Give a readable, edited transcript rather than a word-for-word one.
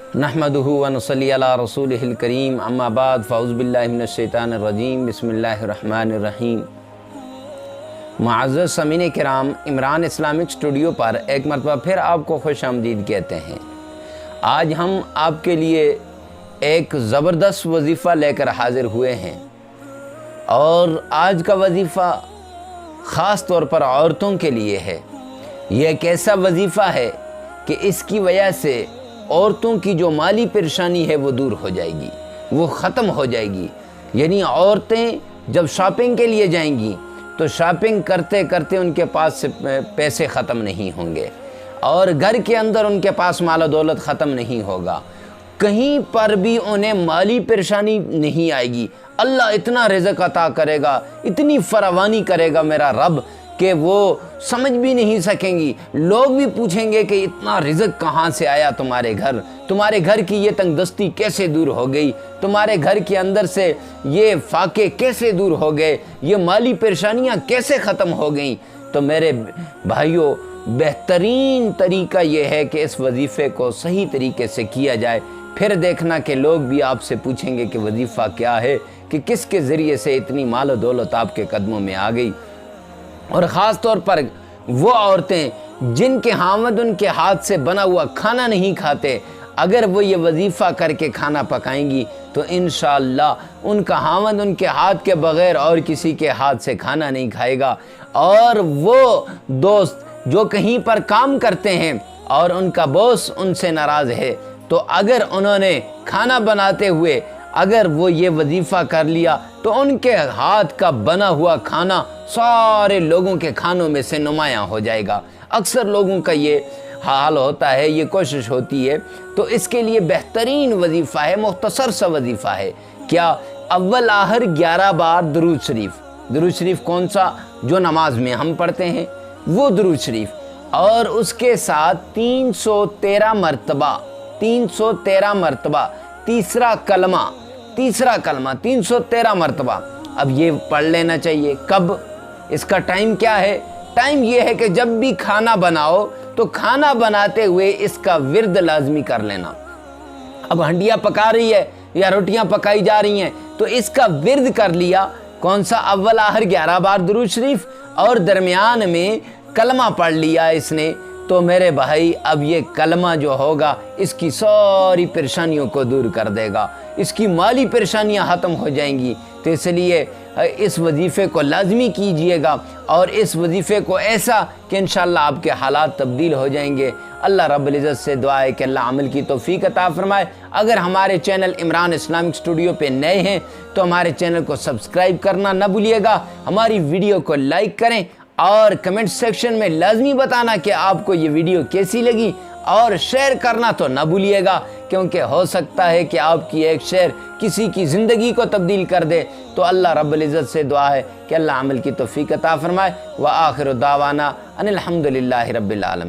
नहमदुहु व नुसल्ली अला रसूलिहिल करीम अम्मा बाद फ़ाउज़ बिल्लाहि मिनश शैतानिर रजीम बिस्मिल्लाहिर रहमानिर रहीम। मुअज़्ज़ज़ समीन किराम, इमरान इस्लामिक स्टूडियो पर एक मरतबा फिर आपको खुश आमदीद कहते हैं। आज हम आपके लिए एक ज़बरदस्त वजीफ़ा लेकर हाज़िर हुए हैं और आज का वजीफ़ा ख़ास तौर पर औरतों के लिए है। यह एक ऐसा वजीफ़ा है कि इसकी वजह से औरतों की जो माली परेशानी है वो दूर हो जाएगी, वो ख़त्म हो जाएगी। यानी औरतें जब शॉपिंग के लिए जाएंगी तो शॉपिंग करते करते उनके पास से पैसे ख़त्म नहीं होंगे और घर के अंदर उनके पास माल दौलत ख़त्म नहीं होगा, कहीं पर भी उन्हें माली परेशानी नहीं आएगी। अल्लाह इतना रिज़्क़ अता करेगा, इतनी फरावानी करेगा मेरा रब कि वो समझ भी नहीं सकेंगी। लोग भी पूछेंगे कि इतना रिज़्क़ कहाँ से आया तुम्हारे घर की ये तंगदस्ती कैसे दूर हो गई, तुम्हारे घर के अंदर से ये फाके कैसे दूर हो गए, ये माली परेशानियाँ कैसे ख़त्म हो गई। तो मेरे भाइयों, बेहतरीन तरीका ये है कि इस वजीफ़े को सही तरीके से किया जाए। फिर देखना कि लोग भी आपसे पूछेंगे कि वजीफ़ा क्या है, कि किसके ज़रिए से इतनी माल दौलत आपके कदमों में आ गई। और ख़ास तौर पर वो औरतें जिनके हामद उनके हाथ से बना हुआ खाना नहीं खाते, अगर वो ये वजीफ़ा करके खाना पकाएंगी तो इंशाअल्लाह उनका हामद उनके हाथ के बग़ैर और किसी के हाथ से खाना नहीं खाएगा। और वो दोस्त जो कहीं पर काम करते हैं और उनका बॉस उनसे नाराज़ है, तो अगर उन्होंने खाना बनाते हुए अगर वो ये वजीफ़ा कर लिया तो उनके हाथ का बना हुआ खाना सारे लोगों के खानों में से नुमायाँ हो जाएगा। अक्सर लोगों का ये हाल होता है, ये कोशिश होती है। तो इसके लिए बेहतरीन वजीफ़ा है, मुख्तसर सा वजीफ़ा है। क्या? अव्वल आखिर 11 बार दुरूद शरीफ। दुरूद शरीफ कौन सा? जो नमाज में हम पढ़ते हैं वो दुरूद शरीफ, और उसके साथ 313 मरतबा तीसरा कलमा 313 मरतबा अब ये पढ़ लेना चाहिए। कब? इसका टाइम क्या है? टाइम ये है कि जब भी खाना बनाओ तो खाना बनाते हुए इसका विर्द लाजमी कर लेना। अब हंडिया पका रही है या रोटियां पकाई जा रही हैं तो इसका विर्द कर लिया। कौन सा? अव्वल आखिर 11 बार दुरूद शरीफ और दरमियान में कलमा पढ़ लिया इसने। तो मेरे भाई, अब ये कलमा जो होगा इसकी सारी परेशानियों को दूर कर देगा, इसकी माली परेशानियां ख़त्म हो जाएंगी। तो इसलिए इस वजीफ़े को लाजमी कीजिएगा और इस वजीफ़े को ऐसा कि इंशाअल्लाह आपके हालात तब्दील हो जाएंगे। अल्लाह रब्बुल इज़्ज़त से दुआ है कि अल्लाह अमल की तौफ़ीक अता फ़रमाए। अगर हमारे चैनल इमरान इस्लामिक स्टूडियो पे नए हैं तो हमारे चैनल को सब्सक्राइब करना न भूलिएगा, हमारी वीडियो को लाइक करें और कमेंट सेक्शन में लाजमी बताना कि आपको ये वीडियो कैसी लगी, और शेयर करना तो ना भूलिएगा, क्योंकि हो सकता है कि आपकी एक शेयर किसी की ज़िंदगी को तब्दील कर दे। तो अल्लाह रब्बुल इज़्ज़त से दुआ है कि अल्लाह अमल की तौफ़ीक अता फ़रमाए। व आखिर दावाना अनिल हम्दुलिल्लाहि रब्बिल आलमीन।